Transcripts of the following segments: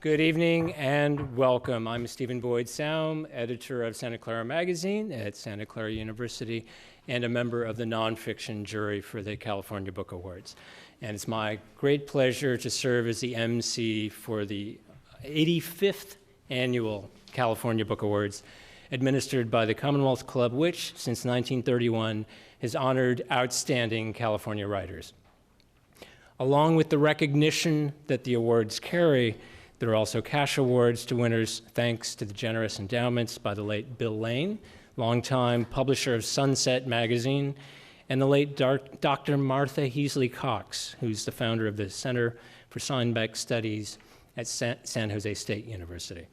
Good evening and welcome. I'm Stephen Boyd Saum, editor of Santa Clara Magazine at Santa Clara University and a member of the nonfiction jury for the California Book Awards. And it's my great pleasure to serve as the MC for the 85th annual California Book Awards, administered by the Commonwealth Club, which since 1931 has honored outstanding California writers. Along with the recognition that the awards carry, there are also cash awards to winners thanks to the generous endowments by the late Bill Lane, longtime publisher of Sunset Magazine, and the late Dr. Martha Heasley Cox, who's the founder of the Center for Steinbeck Studies at San Jose State University.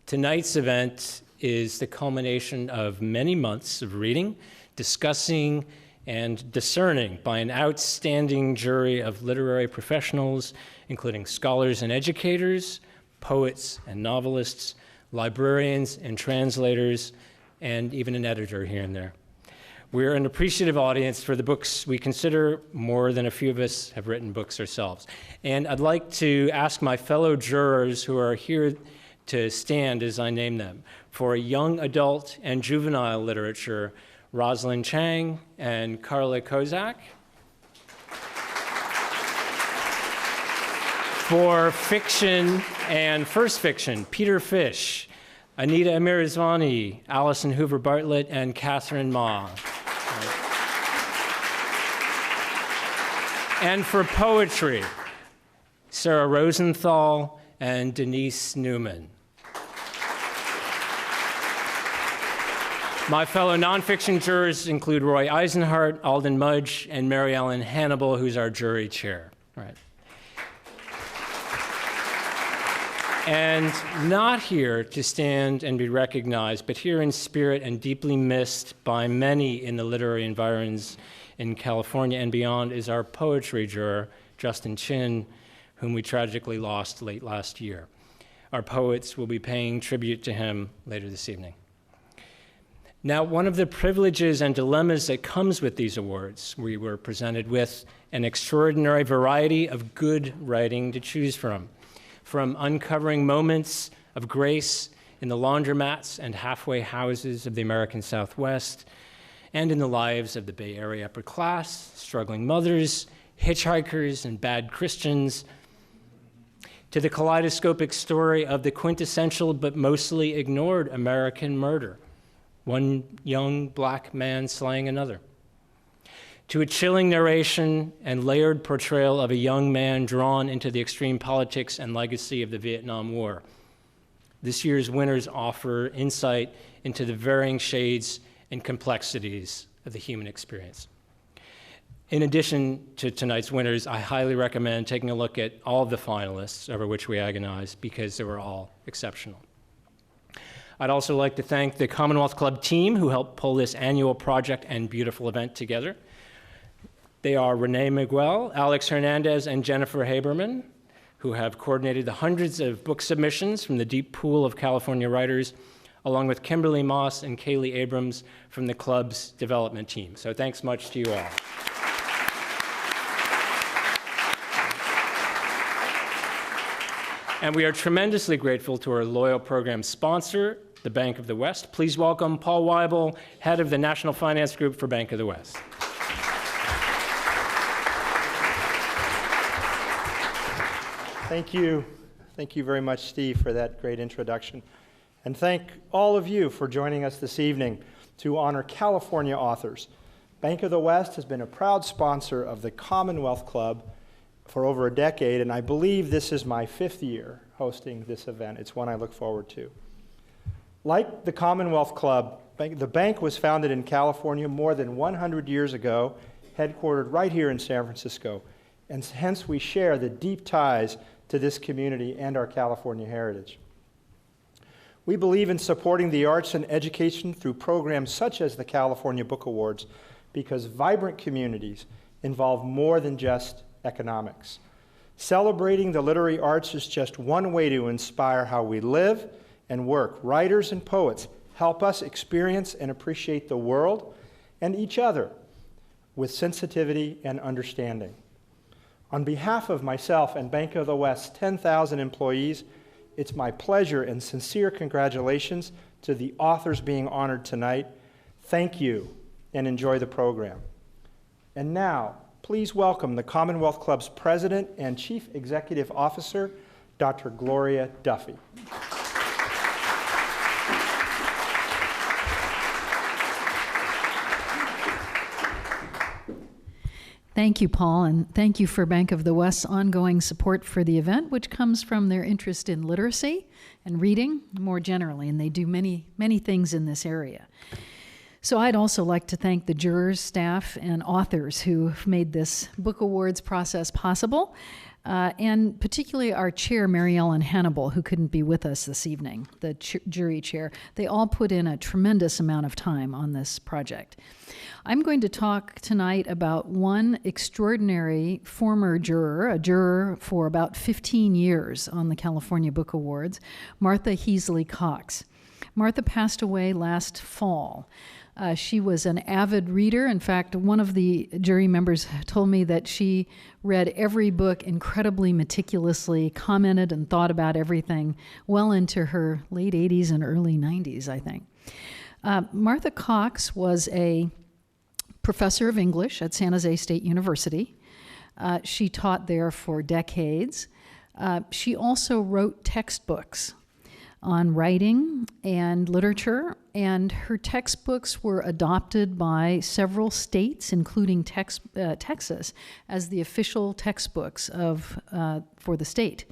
Tonight's event is the culmination of many months of reading, discussing, and discerning by an outstanding jury of literary professionals, including scholars and educators, poets and novelists, librarians and translators, and even an editor here and there. We're an appreciative audience for the books we consider. More than a few of us have written books ourselves. And I'd like to ask my fellow jurors who are here to stand as I name them. For young adult and juvenile literature, Rosalind Chang and Carla Kozak. For fiction and first fiction, Peter Fish, Anita Amirzvani, Allison Hoover Bartlett, and Catherine Ma. And for poetry, Sarah Rosenthal and Denise Newman. My fellow nonfiction jurors include Roy Eisenhart, Alden Mudge, and Mary Ellen Hannibal, who's our jury chair. Right. And not here to stand and be recognized, but here in spirit and deeply missed by many in the literary environs in California and beyond is our poetry juror, Justin Chin, whom we tragically lost late last year. Our poets will be paying tribute to him later this evening. Now, one of the privileges and dilemmas that comes with these awards, we were presented with an extraordinary variety of good writing to choose from uncovering moments of grace in the laundromats and halfway houses of the American Southwest, and in the lives of the Bay Area upper class, struggling mothers, hitchhikers, and bad Christians, to the kaleidoscopic story of the quintessential but mostly ignored American murder, one young black man slaying another, to a chilling narration and layered portrayal of a young man drawn into the extreme politics and legacy of the Vietnam War. This year's winners offer insight into the varying shades and complexities of the human experience. In addition to tonight's winners, I highly recommend taking a look at all of the finalists over which we agonize because they were all exceptional. I'd also like to thank the Commonwealth Club team who helped pull this annual project and beautiful event together. They are Renee Miguel, Alex Hernandez, and Jennifer Haberman, who have coordinated the hundreds of book submissions from the deep pool of California writers, along with Kimberly Moss and Kaylee Abrams from the club's development team. So thanks much to you all. And we are tremendously grateful to our loyal program sponsor, the Bank of the West. Please welcome Paul Weibel, head of the National Finance Group for Bank of the West. Thank you. Thank you very much, Steve, for that great introduction. And thank all of you for joining us this evening to honor California authors. Bank of the West has been a proud sponsor of the Commonwealth Club for over a decade, and I believe this is my 5th year hosting this event. It's one I look forward to. Like the Commonwealth Club, the bank was founded in California more than 100 years ago, headquartered right here in San Francisco, and hence we share the deep ties to this community and our California heritage. We believe in supporting the arts and education through programs such as the California Book Awards because vibrant communities involve more than just economics. Celebrating the literary arts is just one way to inspire how we live and work. Writers and poets help us experience and appreciate the world and each other with sensitivity and understanding. On behalf of myself and Bank of the West's 10,000 employees, it's my pleasure and sincere congratulations to the authors being honored tonight. Thank you, and enjoy the program. And now, please welcome the Commonwealth Club's President and Chief Executive Officer, Dr. Gloria Duffy. Thank you, Paul, and thank you for Bank of the West's ongoing support for the event, which comes from their interest in literacy and reading more generally, and they do many, many things in this area. So I'd also like to thank the jurors, staff, and authors who have made this book awards process possible, and particularly our chair, Mary Ellen Hannibal, who couldn't be with us this evening, the jury chair. They all put in a tremendous amount of time on this project. I'm going to talk tonight about one extraordinary former juror, a juror for about 15 years on the California Book Awards, Martha Heasley Cox. Martha passed away last fall. She was an avid reader. In fact, one of the jury members told me that she read every book incredibly meticulously, commented and thought about everything well into her late 80s and early 90s, I think. Martha Cox was a professor of English at San Jose State University. She taught there for decades. She also wrote textbooks on writing and literature, and her textbooks were adopted by several states, including Texas, as the official textbooks for the state.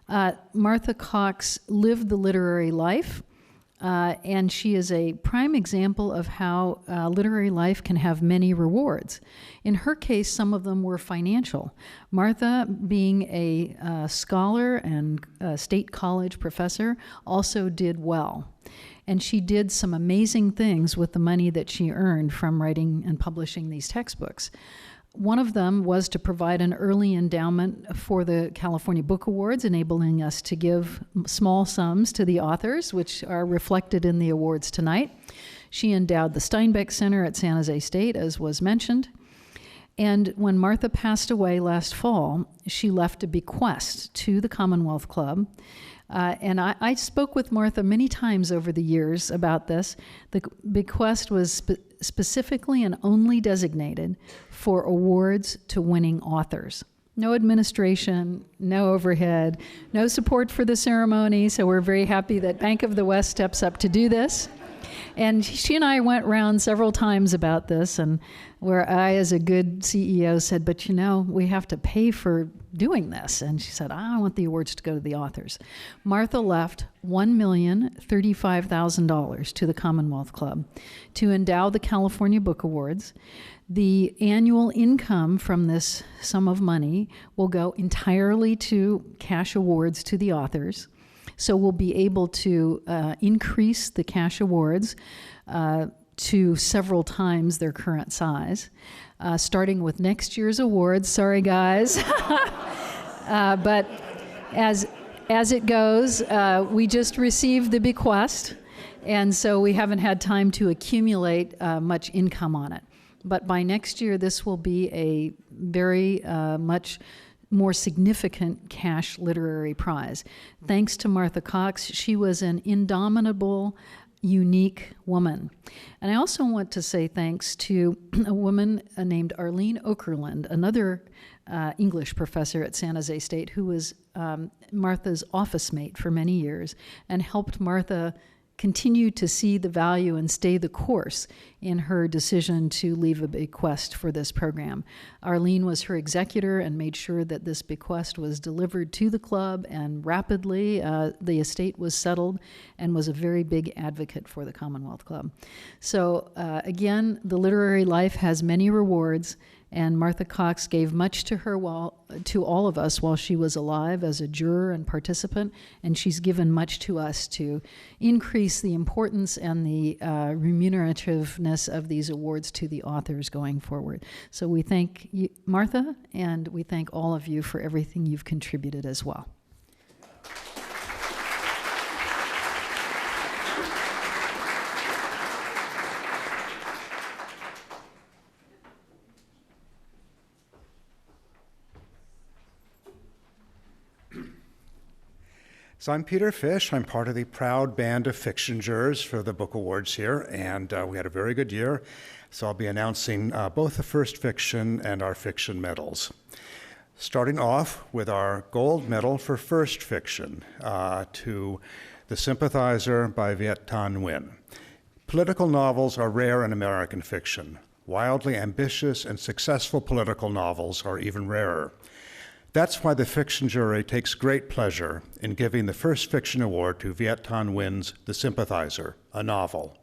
Martha Cox lived the literary life, and she is a prime example of how literary life can have many rewards. In her case, some of them were financial. Martha, being a scholar and a state college professor, also did well. And she did some amazing things with the money that she earned from writing and publishing these textbooks. One of them was to provide an early endowment for the California Book Awards, enabling us to give small sums to the authors, which are reflected in the awards tonight. She endowed the Steinbeck Center at San Jose State, as was mentioned. And when Martha passed away last fall, she left a bequest to the Commonwealth Club. And I spoke with Martha many times over the years about this. The bequest was specifically and only designated for awards to winning authors. No administration, no overhead, no support for the ceremony, so we're very happy that Bank of the West steps up to do this. And she and I went around several times about this, and where I, as a good CEO, said, but you know, we have to pay for doing this. And she said, I want the awards to go to the authors. Martha left $1,035,000 to the Commonwealth Club to endow the California Book Awards. The annual income from this sum of money will go entirely to cash awards to the authors. So we'll be able to increase the cash awards to several times their current size, starting with next year's awards. Sorry, guys. But as it goes, we just received the bequest, and so we haven't had time to accumulate much income on it. But by next year, this will be a very much more significant cash literary prize. Thanks to Martha Cox, she was an indomitable, unique woman. And I also want to say thanks to a woman named Arlene Okerlund, another English professor at San Jose State, who was Martha's office mate for many years and helped Martha continue to see the value and stay the course in her decision to leave a bequest for this program. Arlene was her executor and made sure that this bequest was delivered to the club, and rapidly the estate was settled, and was a very big advocate for the Commonwealth Club. So again, the literary life has many rewards, and Martha Cox gave much to her to all of us while she was alive as a juror and participant, and she's given much to us to increase the importance and the remunerativeness of these awards to the authors going forward. So we thank you, Martha, and we thank all of you for everything you've contributed as well. So I'm Peter Fish. I'm part of the proud band of fiction jurors for the book awards here, and we had a very good year. So I'll be announcing both the first fiction and our fiction medals. Starting off with our gold medal for first fiction to The Sympathizer by Viet Thanh Nguyen. Political novels are rare in American fiction. Wildly ambitious and successful political novels are even rarer. That's why the fiction jury takes great pleasure in giving the first fiction award to Viet Thanh Nguyen's The Sympathizer, a novel.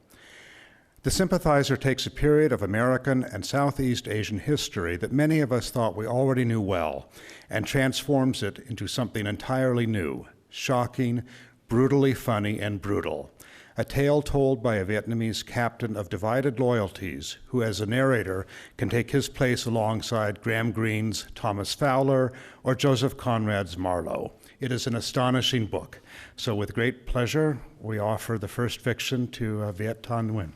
The Sympathizer takes a period of American and Southeast Asian history that many of us thought we already knew well and transforms it into something entirely new, shocking, brutally funny, and brutal. A tale told by a Vietnamese captain of divided loyalties who, as a narrator, can take his place alongside Graham Greene's Thomas Fowler or Joseph Conrad's Marlowe. It is an astonishing book. So with great pleasure, we offer the first fiction to Viet Thanh Nguyen.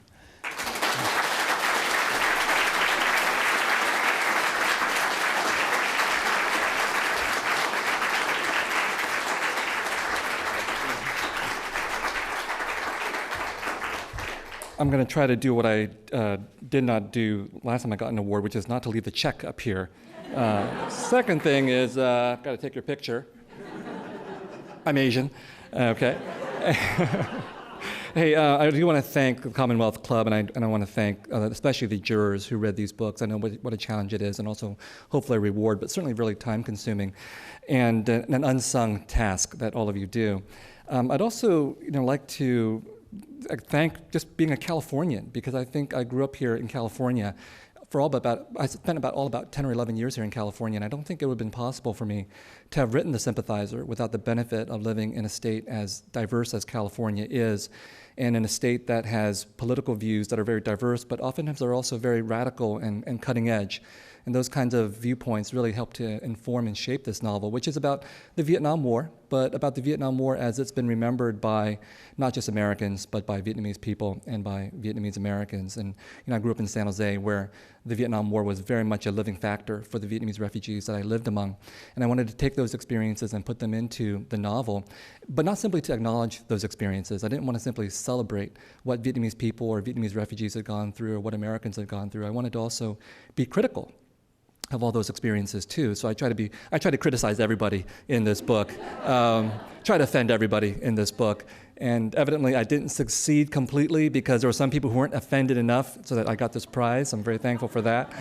I'm going to try to do what I did not do last time I got an award, which is not to leave the check up here. Second thing is, I've got to take your picture. I'm Asian. Okay. Hey, I do want to thank the Commonwealth Club, and I want to thank especially the jurors who read these books. I know what a challenge it is, and also hopefully a reward, but certainly really time-consuming, and an unsung task that all of you do. I'd also like to thank just being a Californian, because I think I grew up here in California I spent about 10 or 11 years here in California, and I don't think it would have been possible for me to have written The Sympathizer without the benefit of living in a state as diverse as California is, and in a state that has political views that are very diverse, but oftentimes are also very radical and cutting edge. And those kinds of viewpoints really help to inform and shape this novel, which is about the Vietnam War, but about the Vietnam War as it's been remembered by not just Americans, but by Vietnamese people and by Vietnamese Americans. And I grew up in San Jose, where the Vietnam War was very much a living factor for the Vietnamese refugees that I lived among. And I wanted to take those experiences and put them into the novel, but not simply to acknowledge those experiences. I didn't want to simply celebrate what Vietnamese people or Vietnamese refugees had gone through or what Americans had gone through. I wanted to also be critical of all those experiences too. So I try to criticize everybody in this book, try to offend everybody in this book. And evidently I didn't succeed completely, because there were some people who weren't offended enough so that I got this prize. I'm very thankful for that.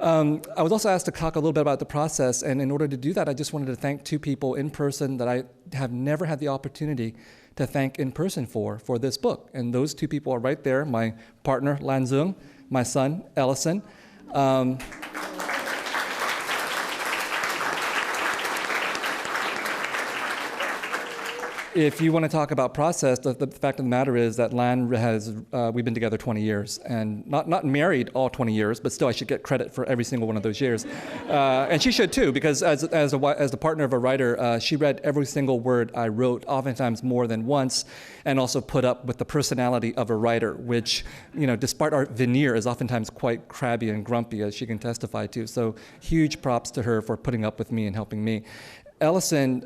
I was also asked to talk a little bit about the process, and in order to do that, I just wanted to thank two people in person that I have never had the opportunity to thank in person for this book. And those two people are right there, my partner, Lan Dung, my son, Ellison. If you want to talk about process, the fact of the matter is that Lan we've been together 20 years, and not married all 20 years, but still I should get credit for every single one of those years. And she should too, because as the partner of a writer, she read every single word I wrote, oftentimes more than once, and also put up with the personality of a writer, which, despite our veneer, is oftentimes quite crabby and grumpy, as she can testify to. So huge props to her for putting up with me and helping me. Ellison,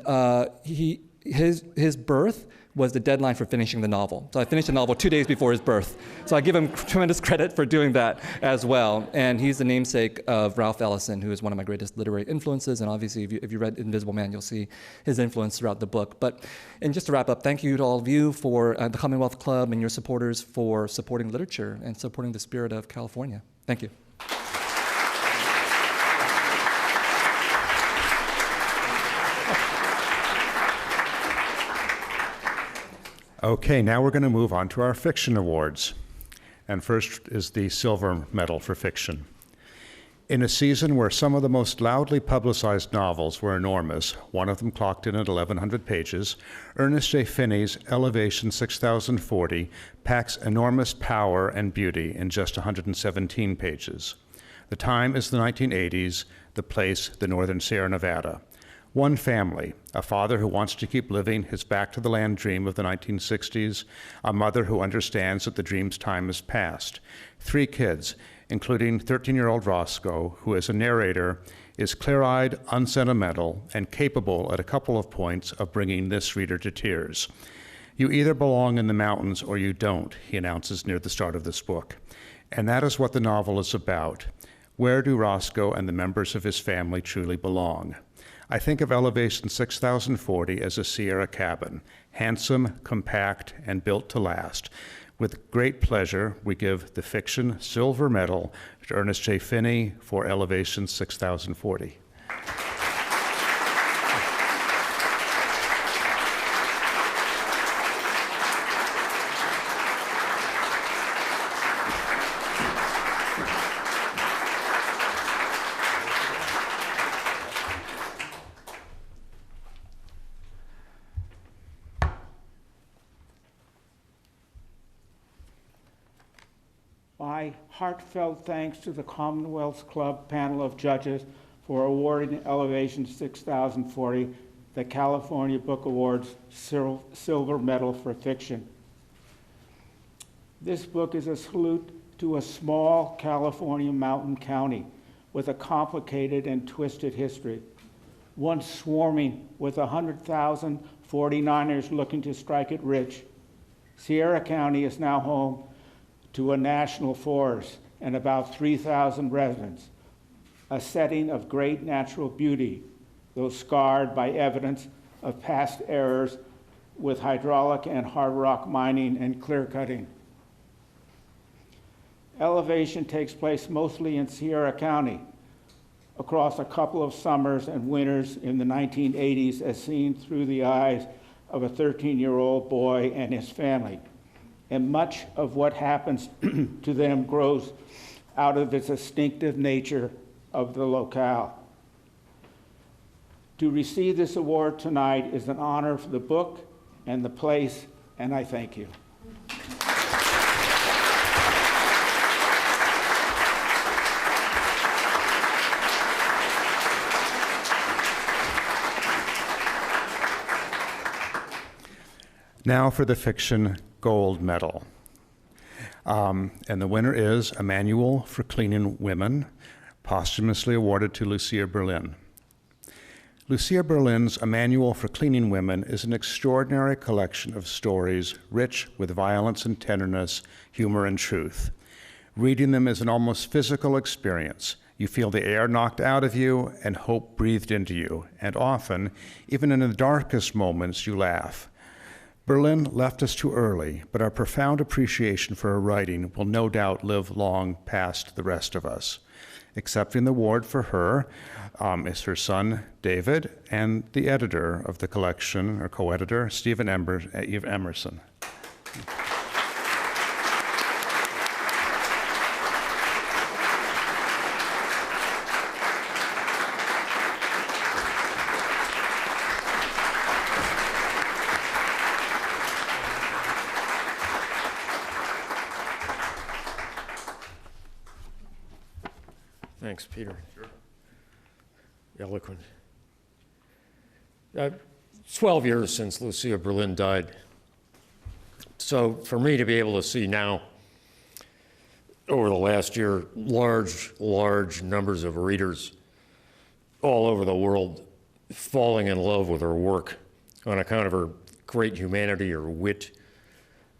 his birth was the deadline for finishing the novel. So I finished the novel 2 days before his birth. So I give him tremendous credit for doing that as well. And he's the namesake of Ralph Ellison, who is one of my greatest literary influences. And obviously, if you read Invisible Man, you'll see his influence throughout the book. And just to wrap up, thank you to all of you for the Commonwealth Club and your supporters for supporting literature and supporting the spirit of California. Thank you. Okay, now we're going to move on to our fiction awards. And first is the Silver Medal for Fiction. In a season where some of the most loudly publicized novels were enormous, one of them clocked in at 1,100 pages, Ernest J. Finney's Elevation 6040 packs enormous power and beauty in just 117 pages. The time is the 1980s, the place, the northern Sierra Nevada. One family, a father who wants to keep living his back-to-the-land dream of the 1960s, a mother who understands that the dream's time is past, 3 kids, including 13-year-old Roscoe, who as a narrator is clear-eyed, unsentimental, and capable at a couple of points of bringing this reader to tears. You either belong in the mountains or you don't, he announces near the start of this book. And that is what the novel is about. Where do Roscoe and the members of his family truly belong? I think of Elevation 6040 as a Sierra cabin, handsome, compact, and built to last. With great pleasure, we give the fiction Silver Medal to Ernest J. Finney for Elevation 6040. My heartfelt thanks to the Commonwealth Club panel of judges for awarding Elevation 6040 the California Book Awards Silver Medal for Fiction. This book is a salute to a small California mountain county with a complicated and twisted history, once swarming with 100,000 49ers looking to strike it rich. Sierra County is now home to a national forest and about 3,000 residents, a setting of great natural beauty, though scarred by evidence of past errors with hydraulic and hard rock mining and clear cutting. Elevation takes place mostly in Sierra County, across a couple of summers and winters in the 1980s as seen through the eyes of a 13-year-old boy and his family. And much of what happens to them grows out of its distinctive nature of the locale. To receive this award tonight is an honor for the book and the place, and I thank you. Now for the fiction Gold Medal. And the winner is A Manual for Cleaning Women, posthumously awarded to Lucia Berlin. Lucia Berlin's A Manual for Cleaning Women is an extraordinary collection of stories rich with violence and tenderness, humor and truth. Reading them is an almost physical experience. You feel the air knocked out of you and hope breathed into you, and often, even in the darkest moments, you laugh. Berlin left us too early, but our profound appreciation for her writing will no doubt live long past the rest of us. Accepting the award for her is her son, David, and the editor of the collection, or co-editor, Eve Emerson. Thanks, Peter. Sure. Eloquent. 12 years since Lucia Berlin died. So for me to be able to see now, over the last year, large numbers of readers all over the world falling in love with her work on account of her great humanity, her wit,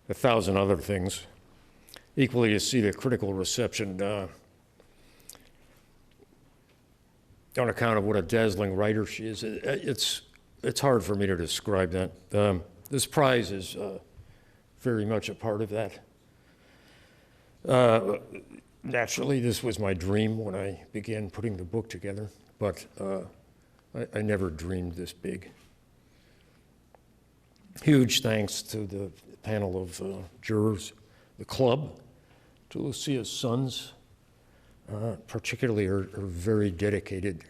1,000 other things. Equally, to see the critical reception on account of what a dazzling writer she is. It's hard for me to describe that. This prize is very much a part of that. Naturally, this was my dream when I began putting the book together, but I never dreamed this big. Huge thanks to the panel of jurors, the club, to Lucia's sons, particularly her very dedicated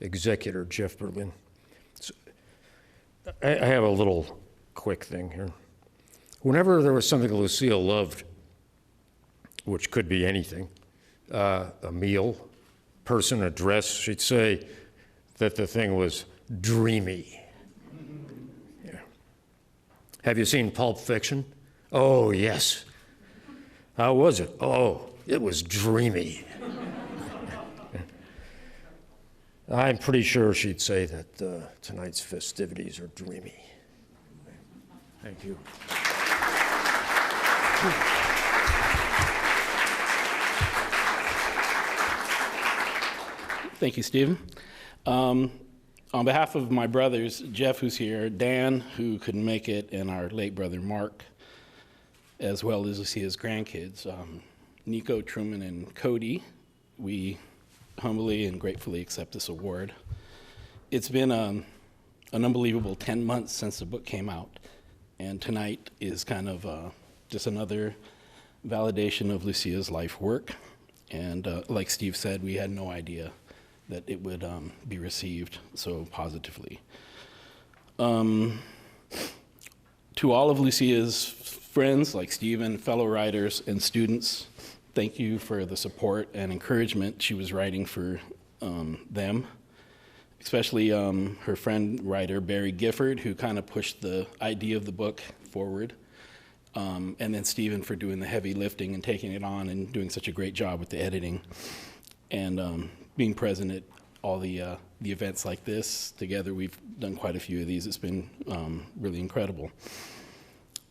executor, Jeff Berlin. So, I have a little quick thing here. Whenever there was something Lucia loved, which could be anything, a meal, person, a dress, she'd say that the thing was dreamy. Yeah. Have you seen Pulp Fiction? Oh, yes. How was it? Oh, It was dreamy. I'm pretty sure she'd say that tonight's festivities are dreamy. Thank you. Thank you, Stephen. On behalf of my brothers, Jeff, who's here, Dan, who couldn't make it, and our late brother, Mark, as well as Lucia's grandkids, Nico, Truman, and Cody, we humbly and gratefully accept this award. It's been an unbelievable 10 months since the book came out, and tonight is kind of just another validation of Lucia's life work. And like Steve said, we had no idea that it would be received so positively. To all of Lucia's friends, like Stephen, fellow writers, and students, thank you for the support and encouragement she was writing for them, especially her friend writer, Barry Gifford, who kind of pushed the idea of the book forward, and then Stephen for doing the heavy lifting and taking it on and doing such a great job with the editing, and being present at all the events like this. Together, we've done quite a few of these. It's been really incredible.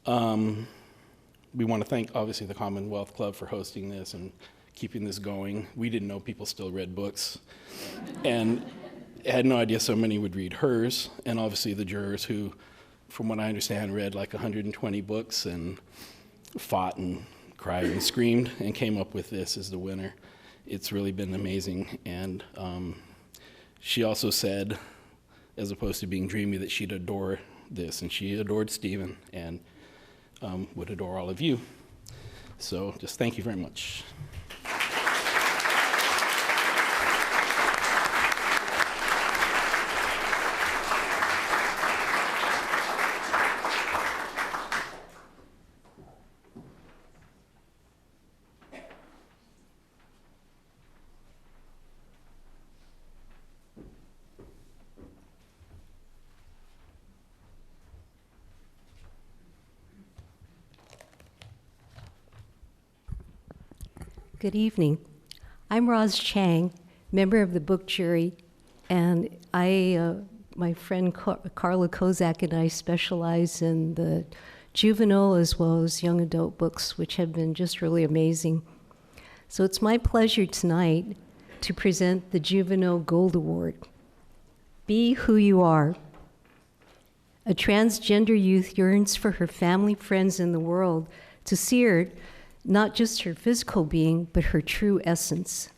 We want to thank, obviously, the Commonwealth Club for hosting this and keeping this going. We didn't know people still read books, and had no idea so many would read hers, and obviously the jurors who, from what I understand, read like 120 books and fought and cried and screamed and came up with this as the winner. It's really been amazing, and she also said, as opposed to being dreamy, that she'd adore this, and she adored Stephen, and would adore all of you. So just thank you very much. Good evening. I'm Roz Chang, member of the book jury, and my friend Carla Kozak and I specialize in the juvenile as well as young adult books, which have been just really amazing. So it's my pleasure tonight to present the Juvenile Gold Award. Be Who You Are. A transgender youth yearns for her family, friends, and the world to see her, not just her physical being, but her true essence.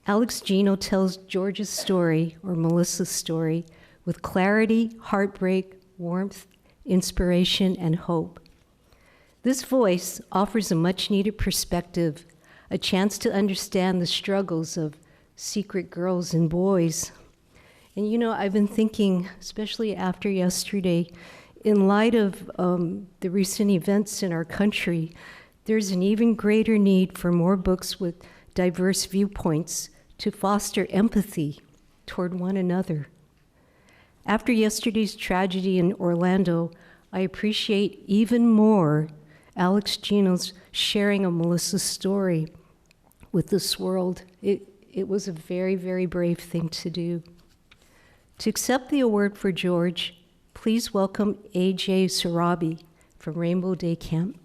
Alex Gino tells George's story, or Melissa's story, with clarity, heartbreak, warmth, inspiration, and hope. This voice offers a much-needed perspective, a chance to understand the struggles of secret girls and boys. And you know, I've been thinking, especially after yesterday, in light of the recent events in our country, there's an even greater need for more books with diverse viewpoints to foster empathy toward one another. After yesterday's tragedy in Orlando, I appreciate even more Alex Gino's sharing of Melissa's story with this world. It was a very, very brave thing to do. To accept the award for George, please welcome A.J. Sarabi from Rainbow Day Camp.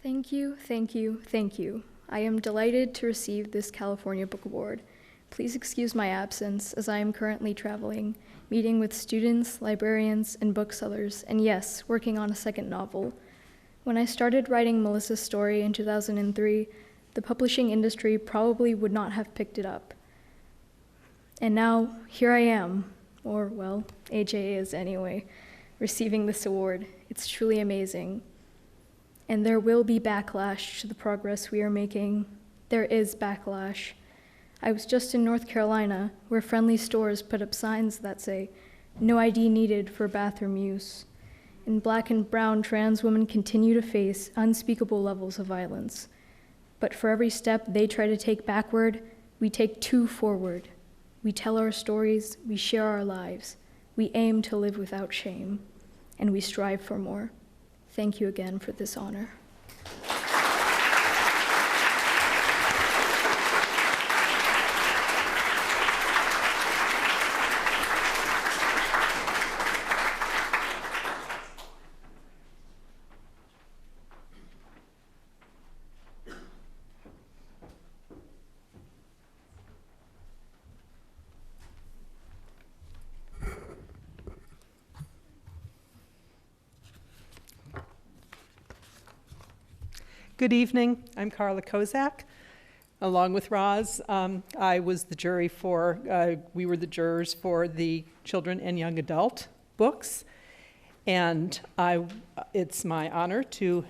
Thank you, thank you, thank you. I am delighted to receive this California Book Award. Please excuse my absence as I am currently traveling, meeting with students, librarians, and booksellers, and yes, working on a second novel. When I started writing Melissa's story in 2003, the publishing industry probably would not have picked it up. And now, here I am, or well, AJ is anyway, receiving this award. It's truly amazing. And there will be backlash to the progress we are making. There is backlash. I was just in North Carolina, where friendly stores put up signs that say, "No ID needed for bathroom use." and Black and brown trans women continue to face unspeakable levels of violence. But for every step they try to take backward, we take 2 forward. We tell our stories, we share our lives, we aim to live without shame, and we strive for more. Thank you again for this honor. Good evening. I'm Carla Kozak. Along with Roz, I was the jury for, we were the jurors for the children and young adult books. And it's my honor to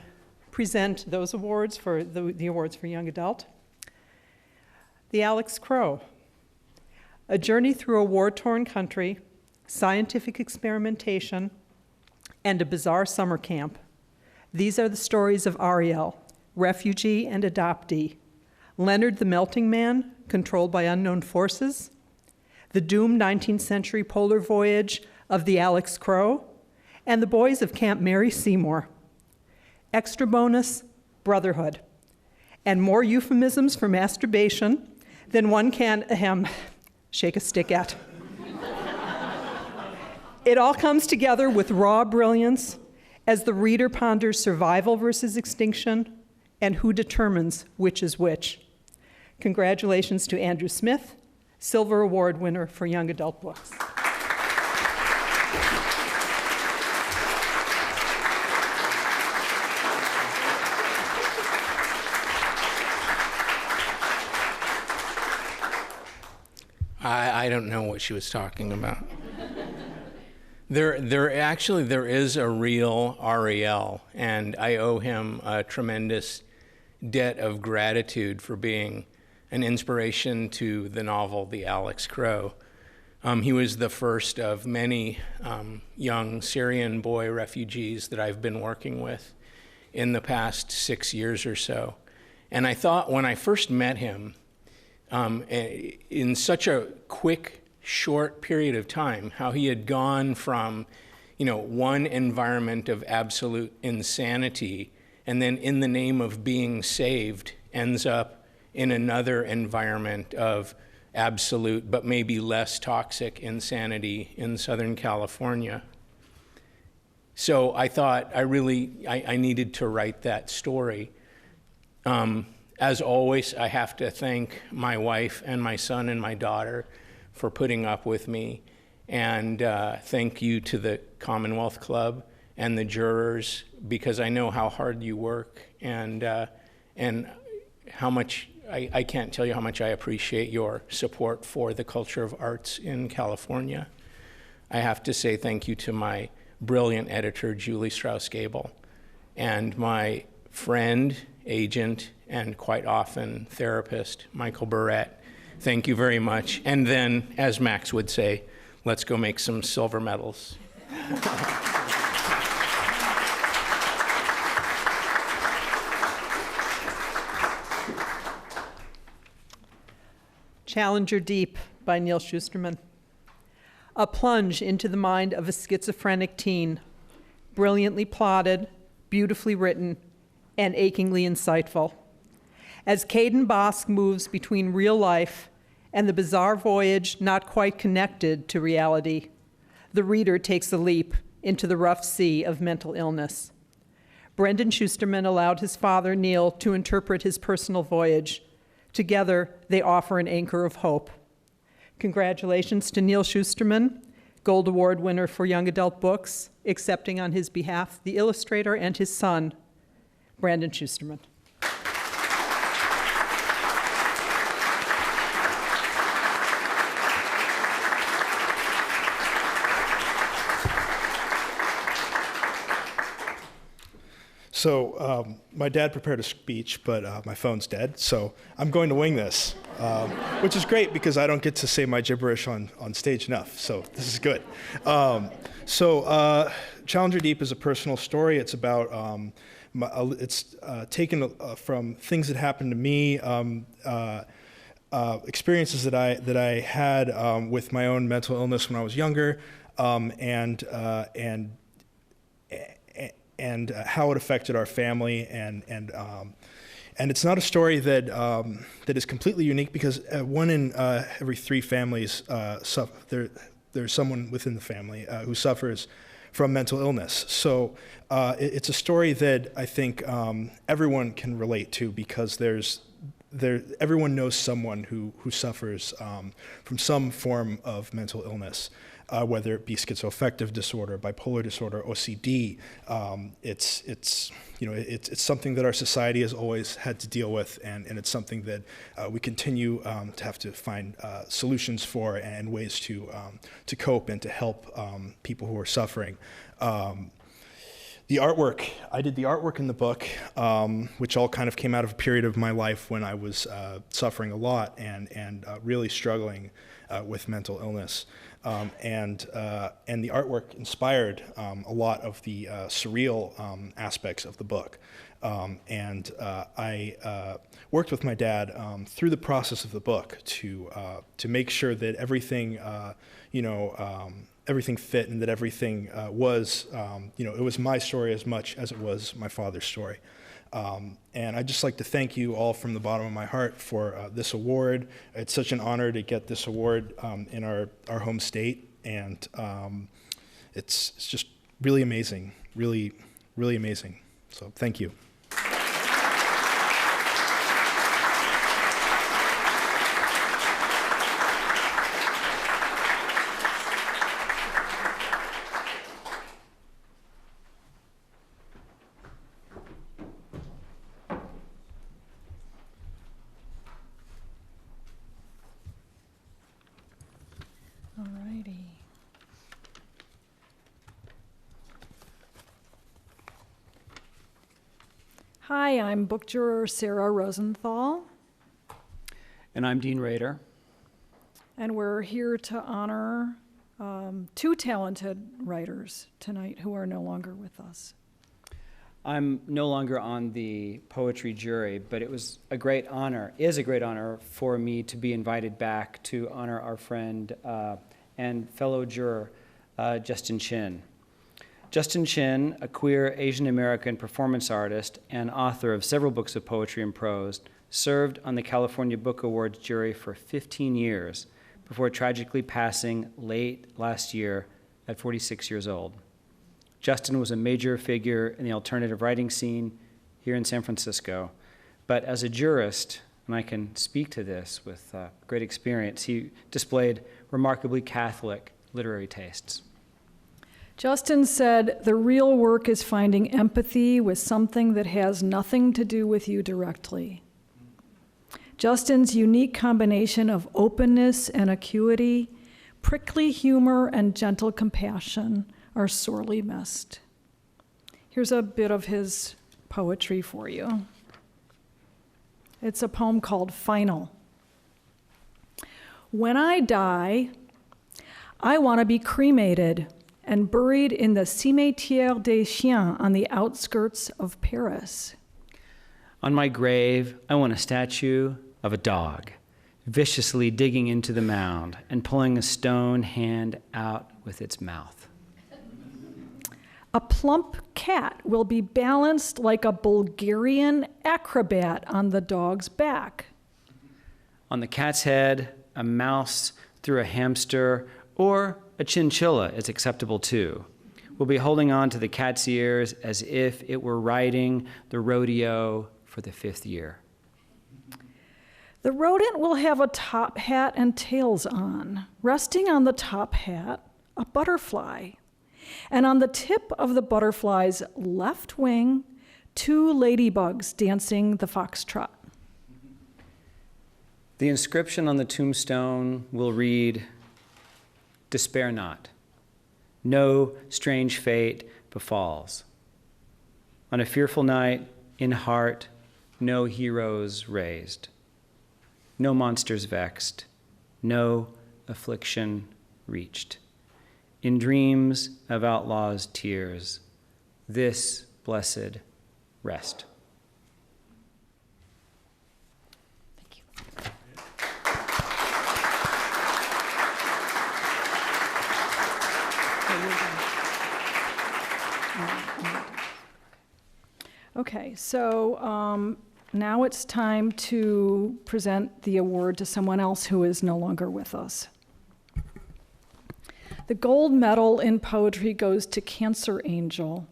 present those awards for the awards for young adult. The Alex Crow, a journey through a war-torn country, scientific experimentation, and a bizarre summer camp. These are the stories of Ariel, refugee and adoptee, Leonard the Melting Man, controlled by unknown forces, the doomed 19th century polar voyage of the Alex Crow, and the boys of Camp Mary Seymour. Extra bonus, brotherhood, and more euphemisms for masturbation than one can shake a stick at. It all comes together with raw brilliance as the reader ponders survival versus extinction, and who determines which is which. Congratulations to Andrew Smith, Silver Award winner for young adult books. I don't know what she was talking about. There is a real Ariel, and I owe him a tremendous debt of gratitude for being an inspiration to the novel The Alex Crow. He was the first of many young Syrian boy refugees that I've been working with in the past 6 years or so. And I thought when I first met him, in such a quick, short period of time, how he had gone from, one environment of absolute insanity, and then in the name of being saved, ends up in another environment of absolute, but maybe less toxic insanity in Southern California. So I thought I needed to write that story. As always, I have to thank my wife and my son and my daughter for putting up with me. And thank you to the Commonwealth Club and the jurors, because I know how hard you work and how much, I can't tell you how much I appreciate your support for the culture of arts in California. I have to say thank you to my brilliant editor, Julie Strauss-Gable, and my friend, agent, and quite often therapist, Michael Burrett. Thank you very much. And then, as Max would say, let's go make some silver medals. Challenger Deep by Neal Shusterman. A plunge into the mind of a schizophrenic teen, brilliantly plotted, beautifully written, and achingly insightful. As Caden Bosk moves between real life and the bizarre voyage not quite connected to reality, the reader takes a leap into the rough sea of mental illness. Brendan Shusterman allowed his father, Neal, to interpret his personal voyage. Together, they offer an anchor of hope. Congratulations to Neal Shusterman, Gold Award winner for young adult books, accepting on his behalf the illustrator and his son, Brandon Shusterman. My dad prepared a speech, but my phone's dead, so I'm going to wing this, which is great because I don't get to say my gibberish on stage enough, so this is good. Challenger Deep is a personal story. It's about, it's taken from things that happened to me, experiences that I had with my own mental illness when I was younger, and how it affected our family, and it's not a story that is completely unique because one in every 3 families there's someone within the family who suffers from mental illness. So it's a story that I think everyone can relate to because everyone knows someone who suffers from some form of mental illness. Whether it be schizoaffective disorder, bipolar disorder, OCD, it's something that our society has always had to deal with, and it's something that we continue to have to find solutions for and ways to cope and to help people who are suffering. The artwork, I did the artwork in the book, which all kind of came out of a period of my life when I was suffering a lot and really struggling with mental illness. And the artwork inspired a lot of the surreal aspects of the book. I worked with my dad through the process of the book to make sure that everything, everything fit and that everything was, it was my story as much as it was my father's story. And I'd just like to thank you all from the bottom of my heart for this award. It's such an honor to get this award in our home state, and it's just really amazing, really, really amazing. So thank you. Hi, I'm book juror Sarah Rosenthal. And I'm Dean Rader. And we're here to honor 2 talented writers tonight who are no longer with us. I'm no longer on the poetry jury, but it was a great honor, is a great honor for me to be invited back to honor our friend and fellow juror, Justin Chin. Justin Chin, a queer Asian American performance artist and author of several books of poetry and prose, served on the California Book Awards jury for 15 years before tragically passing late last year at 46 years old. Justin was a major figure in the alternative writing scene here in San Francisco, but as a jurist, and I can speak to this with great experience, he displayed remarkably Catholic literary tastes. Justin said, "The real work is finding empathy with something that has nothing to do with you directly." Justin's unique combination of openness and acuity, prickly humor and gentle compassion are sorely missed. Here's a bit of his poetry for you. It's a poem called Final. When I die, I want to be cremated and buried in the Cimetière des Chiens on the outskirts of Paris. On my grave, I want a statue of a dog, viciously digging into the mound and pulling a stone hand out with its mouth. A plump cat will be balanced like a Bulgarian acrobat on the dog's back. On the cat's head, a mouse through a hamster, or a chinchilla is acceptable too. We'll be holding on to the cat's ears as if it were riding the rodeo for the 5th year. The rodent will have a top hat and tails on. Resting on the top hat, a butterfly. And on the tip of the butterfly's left wing, 2 ladybugs dancing the foxtrot. The inscription on the tombstone will read, "Despair not. No strange fate befalls." On a fearful night, in heart, no heroes raised, no monsters vexed, no affliction reached. In dreams of outlaws' tears, this blessed rest. Thank you. Okay, so now it's time to present the award to someone else who is no longer with us. The gold medal in poetry goes to Cancer Angel.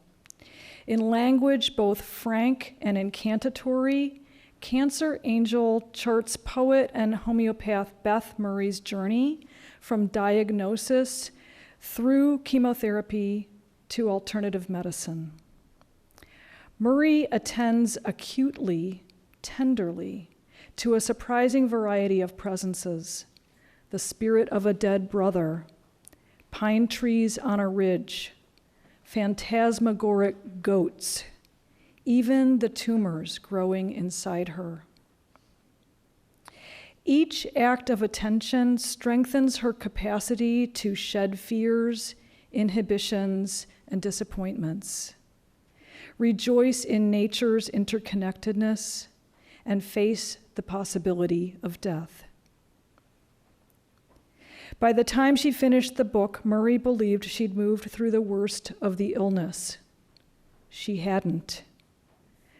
In language both frank and incantatory, Cancer Angel charts poet and homeopath Beth Murray's journey from diagnosis through chemotherapy to alternative medicine. Murray attends acutely, tenderly, to a surprising variety of presences: the spirit of a dead brother, pine trees on a ridge, phantasmagoric goats, even the tumors growing inside her. Each act of attention strengthens her capacity to shed fears, inhibitions, and disappointments. Rejoice in nature's interconnectedness, and face the possibility of death. By the time she finished the book, Murray believed she'd moved through the worst of the illness. She hadn't.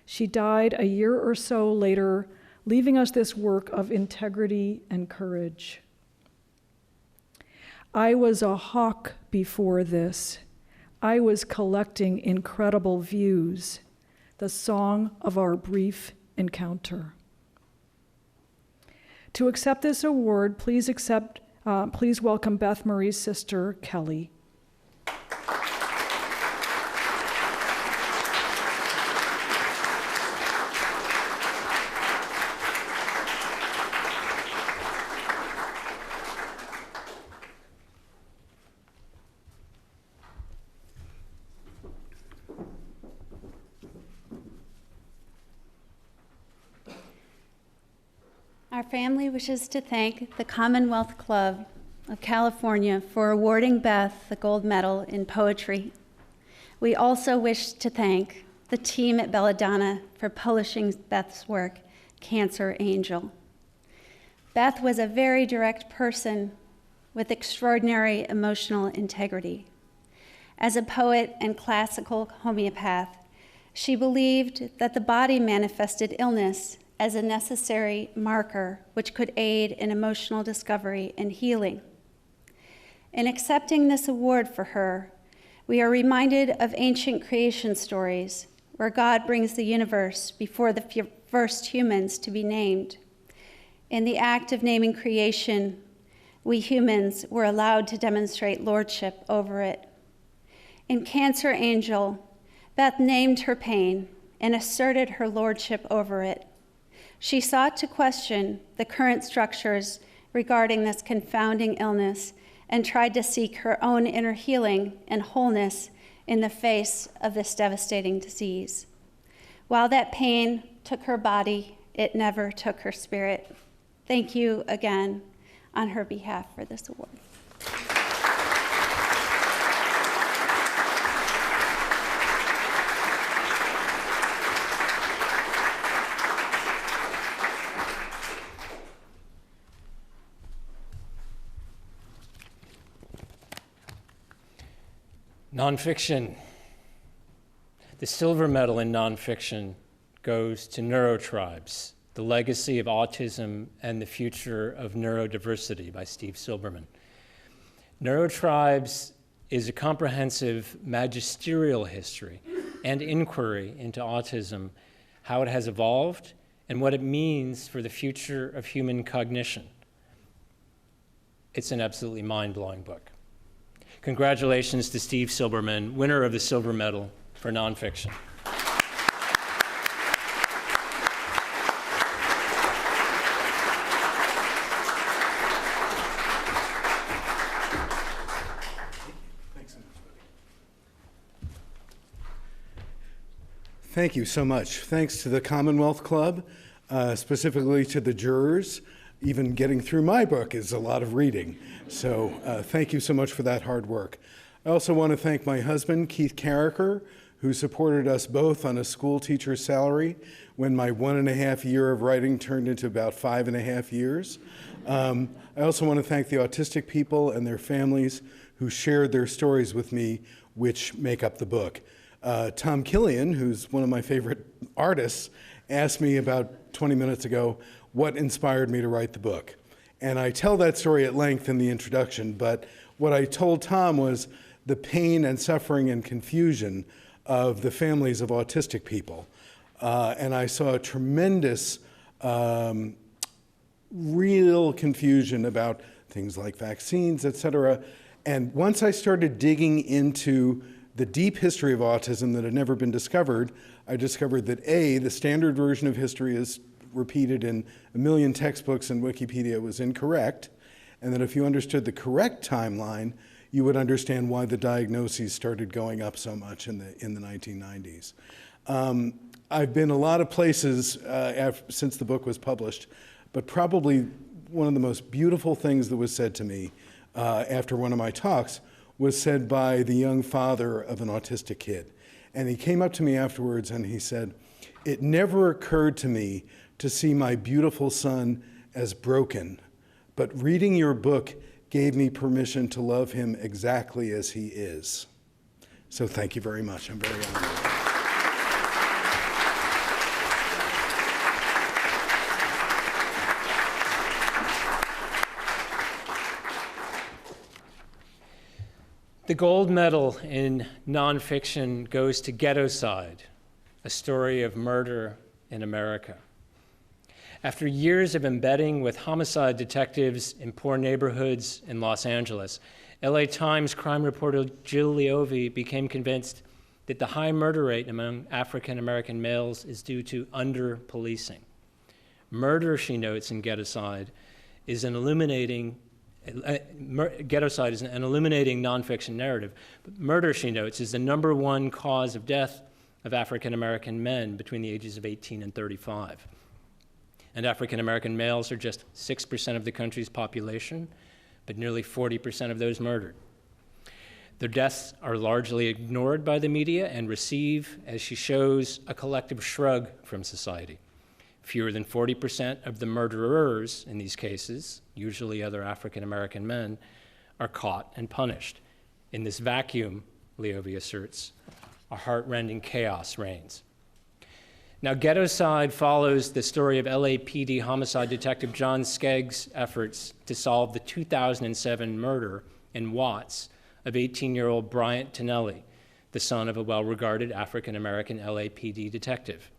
She died a year or so later, leaving us this work of integrity and courage. I was a hawk before this. I was collecting incredible views, the song of our brief encounter. To accept this award, please welcome Beth Murray's sister, Kelly. Our family wishes to thank the Commonwealth Club of California for awarding Beth the gold medal in poetry. We also wish to thank the team at Belladonna for publishing Beth's work, Cancer Angel. Beth was a very direct person with extraordinary emotional integrity. As a poet and classical homeopath, she believed that the body manifested illness as a necessary marker which could aid in emotional discovery and healing. In accepting this award for her, we are reminded of ancient creation stories where God brings the universe before the first humans to be named. In the act of naming creation, we humans were allowed to demonstrate lordship over it. In Cancer Angel, Beth named her pain and asserted her lordship over it. She sought to question the current structures regarding this confounding illness and tried to seek her own inner healing and wholeness in the face of this devastating disease. While that pain took her body, it never took her spirit. Thank you again on her behalf for this award. Nonfiction. The silver medal in nonfiction goes to Neurotribes, The Legacy of Autism and the Future of Neurodiversity by Steve Silberman. Neurotribes is a comprehensive magisterial history and inquiry into autism, how it has evolved, and what it means for the future of human cognition. It's an absolutely mind-blowing book. Congratulations to Steve Silberman, winner of the Silver Medal for nonfiction. Thank you so much. Thanks to the Commonwealth Club, specifically to the jurors. Even getting through my book is a lot of reading. So thank you so much for that hard work. I also want to thank my husband, Keith Carricker, who supported us both on a school teacher's salary when my 1.5 year of writing turned into about 5.5 years. I also want to thank the autistic people and their families who shared their stories with me, which make up the book. Tom Killian, who's one of my favorite artists, asked me about 20 minutes ago what inspired me to write the book. And I tell that story at length in the introduction, but what I told Tom was the pain and suffering and confusion of the families of autistic people. And I saw a tremendous real confusion about things like vaccines, et cetera. And once I started digging into the deep history of autism that had never been discovered, I discovered that A, the standard version of history is repeated in 1 million textbooks and Wikipedia was incorrect, and that if you understood the correct timeline, you would understand why the diagnoses started going up so much in the 1990s. I've been a lot of places since the book was published, but probably one of the most beautiful things that was said to me after one of my talks was said by the young father of an autistic kid. And he came up to me afterwards and he said, "It never occurred to me to see my beautiful son as broken, but reading your book gave me permission to love him exactly as he is." So thank you very much. I'm very honored. The gold medal in nonfiction goes to Ghettoside, a story of murder in America. After years of embedding with homicide detectives in poor neighborhoods in Los Angeles, LA Times crime reporter Jill Leovy became convinced that the high murder rate among African American males is due to under-policing. Murder, she notes in Ghettoside, is an illuminating Ghettoside is an illuminating nonfiction narrative. But murder, she notes, is the #1 cause of death of African American men between the ages of 18 and 35. And African American males are just 6% of the country's population, but nearly 40% of those murdered. Their deaths are largely ignored by the media and receive, as she shows, a collective shrug from society. Fewer than 40% of the murderers in these cases, usually other African American men, are caught and punished. In this vacuum, Leovy asserts, a heart-rending chaos reigns. Now, Ghettoside follows the story of LAPD homicide detective John Skegg's efforts to solve the 2007 murder in Watts of 18-year-old Bryant Tonelli, the son of a well-regarded African American LAPD detective.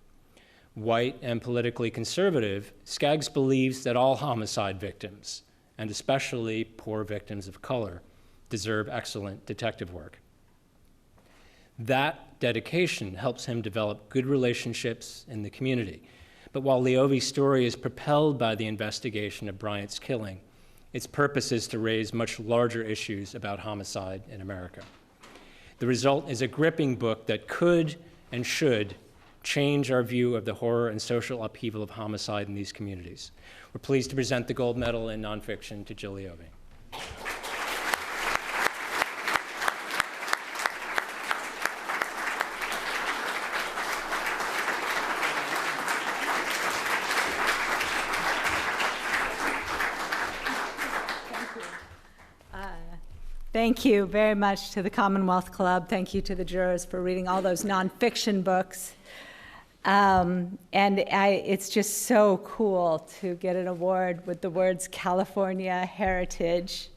White and politically conservative, Skaggs believes that all homicide victims, and especially poor victims of color, deserve excellent detective work. That dedication helps him develop good relationships in the community. But while Leovy's story is propelled by the investigation of Bryant's killing, its purpose is to raise much larger issues about homicide in America. The result is a gripping book that could and should change our view of the horror and social upheaval of homicide in these communities. We're pleased to present the gold medal in nonfiction to Jill Leovy. Thank you very much to the Commonwealth Club. Thank you to the jurors for reading all those nonfiction books. It's just so cool to get an award with the words California Heritage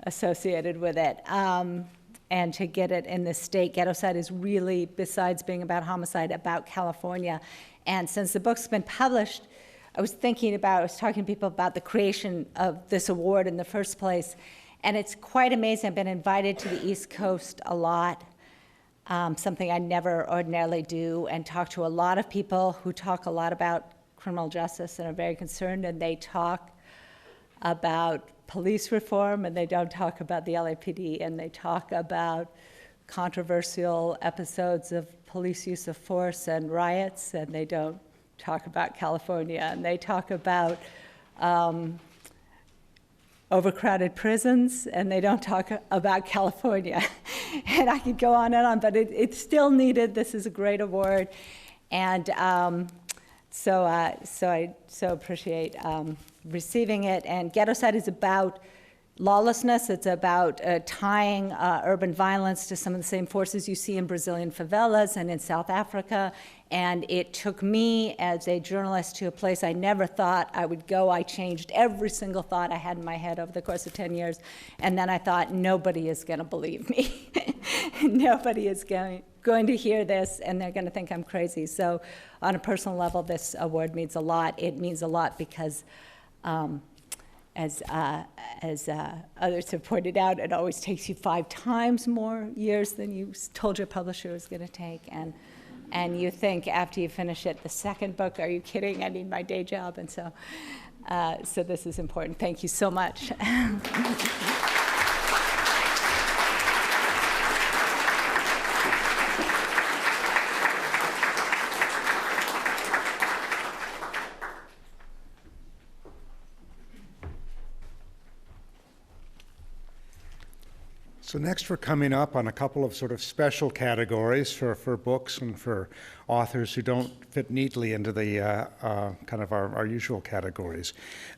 associated with it. And to get it in the state. Ghettoside is really, besides being about homicide, about California. And since the book's been published, I was talking to people about the creation of this award in the first place. And it's quite amazing. I've been invited to the East Coast a lot, something I never ordinarily do, and talk to a lot of people who talk a lot about criminal justice and are very concerned, and they talk about police reform, and they don't talk about the LAPD, and they talk about controversial episodes of police use of force and riots, and they don't talk about California. And they talk about overcrowded prisons, and they don't talk about California. And I could go on and on, but it's still needed. This is a great award. And so I appreciate receiving it. And Ghettoside is about lawlessness. It's about tying urban violence to some of the same forces you see in Brazilian favelas and in South Africa. And it took me as a journalist to a place I never thought I would go. I changed every single thought I had in my head over the course of 10 years. And then I thought, nobody is going to believe me. Nobody is going to hear this, and they're going to think I'm crazy. So on a personal level, this award means a lot. It means a lot because as others have pointed out, it always takes you 5 times more years than you told your publisher it was going to take. And you think after you finish it, the second book, are you kidding? I need my day job. And so this is important. Thank you so much. So next we're coming up on a couple of sort of special categories for books and for authors who don't fit neatly into the kind of our usual categories.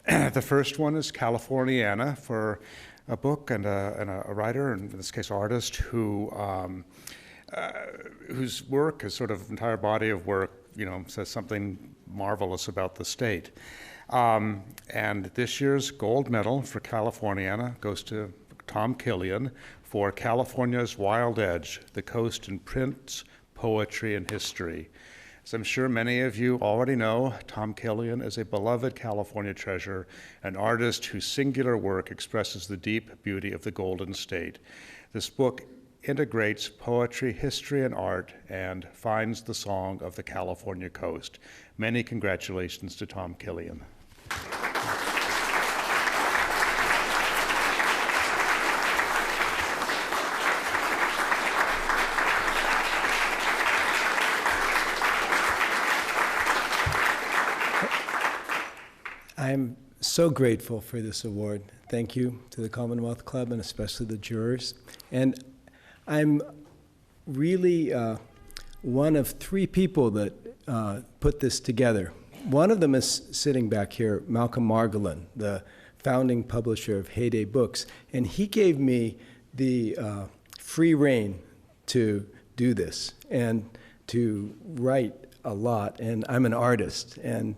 The first one is Californiana, for a book and a writer, and in this case artist, whose work, his sort of entire body of work, says something marvelous about the state. And this year's gold medal for Californiana goes to Tom Killian for California's Wild Edge, The Coast in Prints, Poetry, and History. As I'm sure many of you already know, Tom Killian is a beloved California treasure, an artist whose singular work expresses the deep beauty of the Golden State. This book integrates poetry, history, and art, and finds the song of the California coast. Many congratulations to Tom Killian. I'm so grateful for this award. Thank you to the Commonwealth Club and especially the jurors. And I'm really one of 3 people that put this together. One of them is sitting back here, Malcolm Margolin, the founding publisher of Heyday Books. And he gave me the free rein to do this and to write a lot. And I'm an artist. And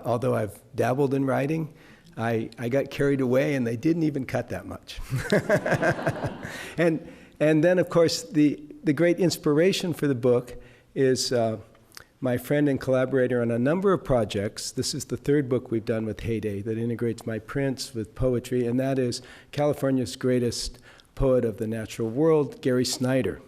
although I've dabbled in writing, I got carried away, and they didn't even cut that much. And then, of course, the great inspiration for the book is my friend and collaborator on a number of projects. This is the 3rd book we've done with Heyday that integrates my prints with poetry, and that is California's greatest poet of the natural world, Gary Snyder.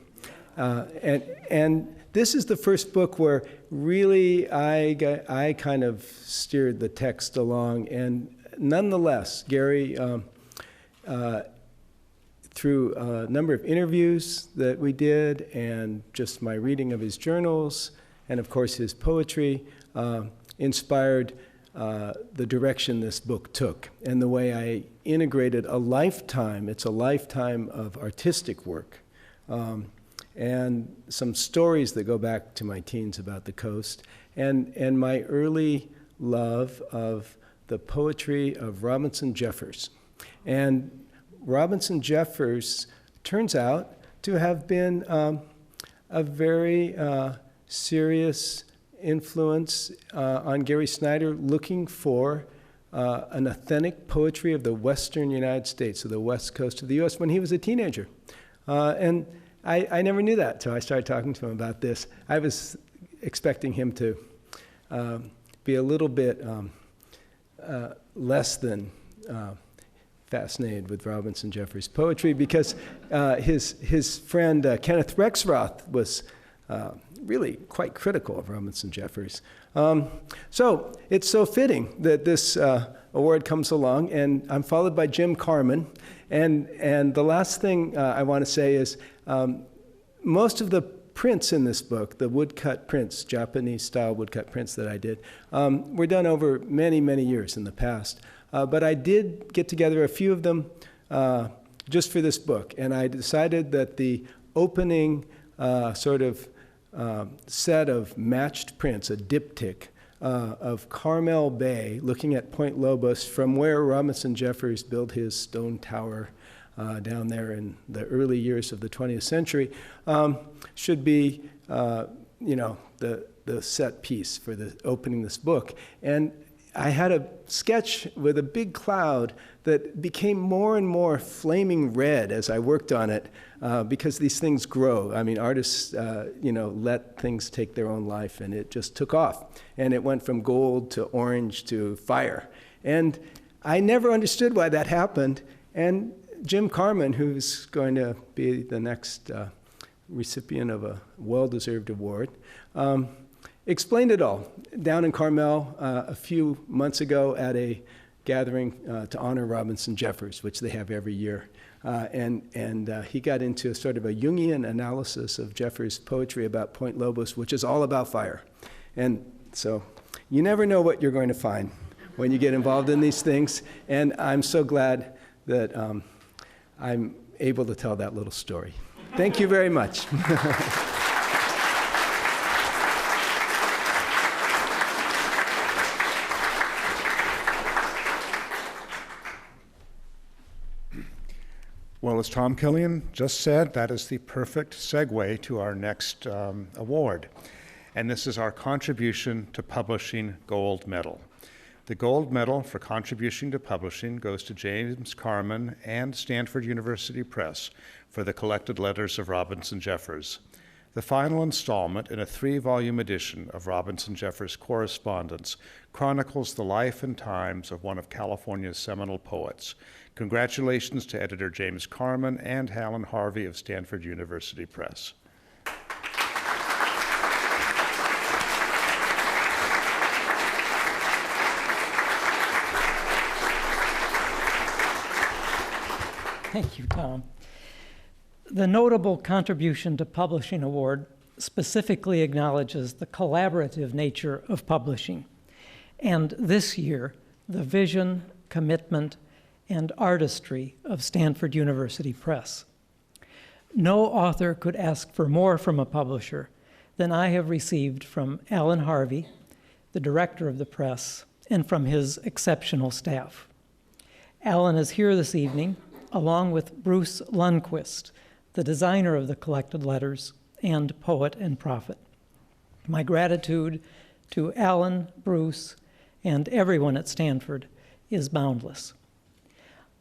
And this is the first book where really I kind of steered the text along, and nonetheless, Gary, through a number of interviews that we did and just my reading of his journals and of course his poetry, inspired the direction this book took and the way I integrated a lifetime. It's a lifetime of artistic work. And some stories that go back to my teens about the coast, and my early love of the poetry of Robinson Jeffers. And Robinson Jeffers turns out to have been a very serious influence on Gary Snyder, looking for an authentic poetry of the western United States, of the west coast of the U.S. when he was a teenager. And I never knew that until I started talking to him about this. I was expecting him to be a little bit less than fascinated with Robinson Jeffers' poetry because his friend Kenneth Rexroth was really quite critical of Robinson Jeffers. So it's so fitting that this award comes along, and I'm followed by Jim Carman. And the last thing I want to say is most of the prints in this book, the woodcut prints, Japanese-style woodcut prints that I did, were done over many, many years in the past. But I did get together a few of them just for this book, and I decided that the opening set of matched prints, a diptych, of Carmel Bay, looking at Point Lobos from where Robinson Jeffers built his stone tower down there in the early years of the 20th century, should be, the set piece for opening this book. And I had a sketch with a big cloud that became more and more flaming red as I worked on it, because these things grow. I mean, artists, let things take their own life, and it just took off. And it went from gold to orange to fire. And I never understood why that happened. And Jim Carman, who's going to be the next recipient of a well-deserved award, explained it all down in Carmel a few months ago at a gathering to honor Robinson Jeffers, which they have every year. And he got into sort of a Jungian analysis of Jeffers' poetry about Point Lobos, which is all about fire. And so you never know what you're going to find when you get involved in these things. And I'm so glad that I'm able to tell that little story. Thank you very much. Well, as Tom Killian just said, that is the perfect segue to our next award. And this is our Contribution to Publishing Gold Medal. The gold medal for contribution to publishing goes to James Carman and Stanford University Press for the collected letters of Robinson Jeffers. The final installment in a 3-volume edition of Robinson Jeffers' correspondence chronicles the life and times of one of California's seminal poets. Congratulations to editor James Carman and Alan Harvey of Stanford University Press. Thank you, Tom. The Notable Contribution to Publishing Award specifically acknowledges the collaborative nature of publishing, and this year, the vision, commitment, and artistry of Stanford University Press. No author could ask for more from a publisher than I have received from Alan Harvey, the director of the press, and from his exceptional staff. Alan is here this evening, along with Bruce Lundquist, the designer of the collected letters and poet and prophet. My gratitude to Alan, Bruce, and everyone at Stanford is boundless.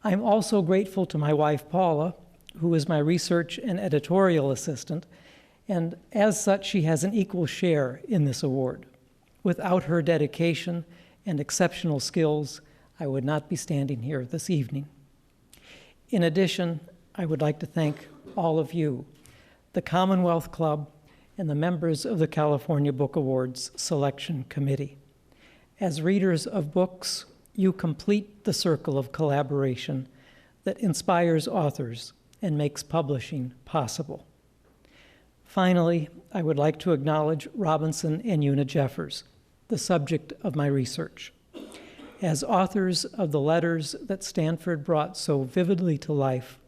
I'm also grateful to my wife, Paula, who is my research and editorial assistant, and as such, she has an equal share in this award. Without her dedication and exceptional skills, I would not be standing here this evening. In addition, I would like to thank all of you, the Commonwealth Club, and the members of the California Book Awards Selection Committee. As readers of books, you complete the circle of collaboration that inspires authors and makes publishing possible. Finally, I would like to acknowledge Robinson and Una Jeffers, the subject of my research. As authors of the letters that Stanford brought so vividly to life,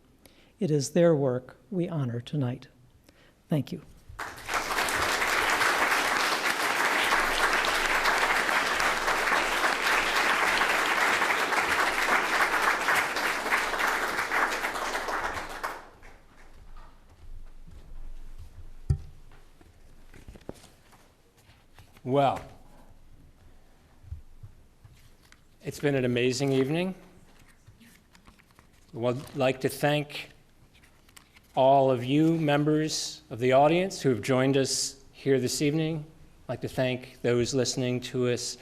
it is their work we honor tonight. Thank you. Well, it's been an amazing evening. I would like to thank all of you members of the audience who have joined us here this evening. I'd like to thank those listening to us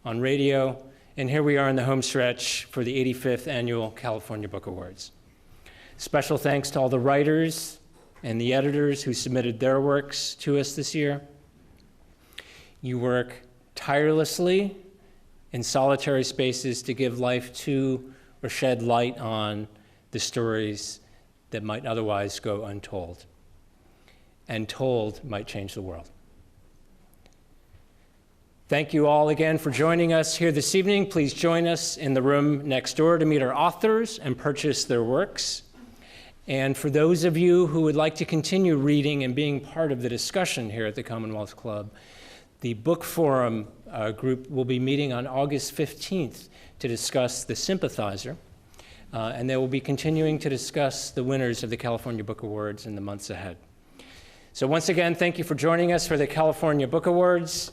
on radio. And here we are in the home stretch for the 85th Annual California Book Awards. Special thanks to all the writers and the editors who submitted their works to us this year. You work tirelessly in solitary spaces to give life to or shed light on the stories that might otherwise go untold. and told might change the world. Thank you all again for joining us here this evening. Please join us in the room next door to meet our authors and purchase their works. And for those of you who would like to continue reading and being part of the discussion here at the Commonwealth Club, the Book Forum group will be meeting on August 15th to discuss The Sympathizer, and they will be continuing to discuss the winners of the California Book Awards in the months ahead. So once again, thank you for joining us for the California Book Awards.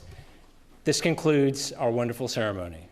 This concludes our wonderful ceremony.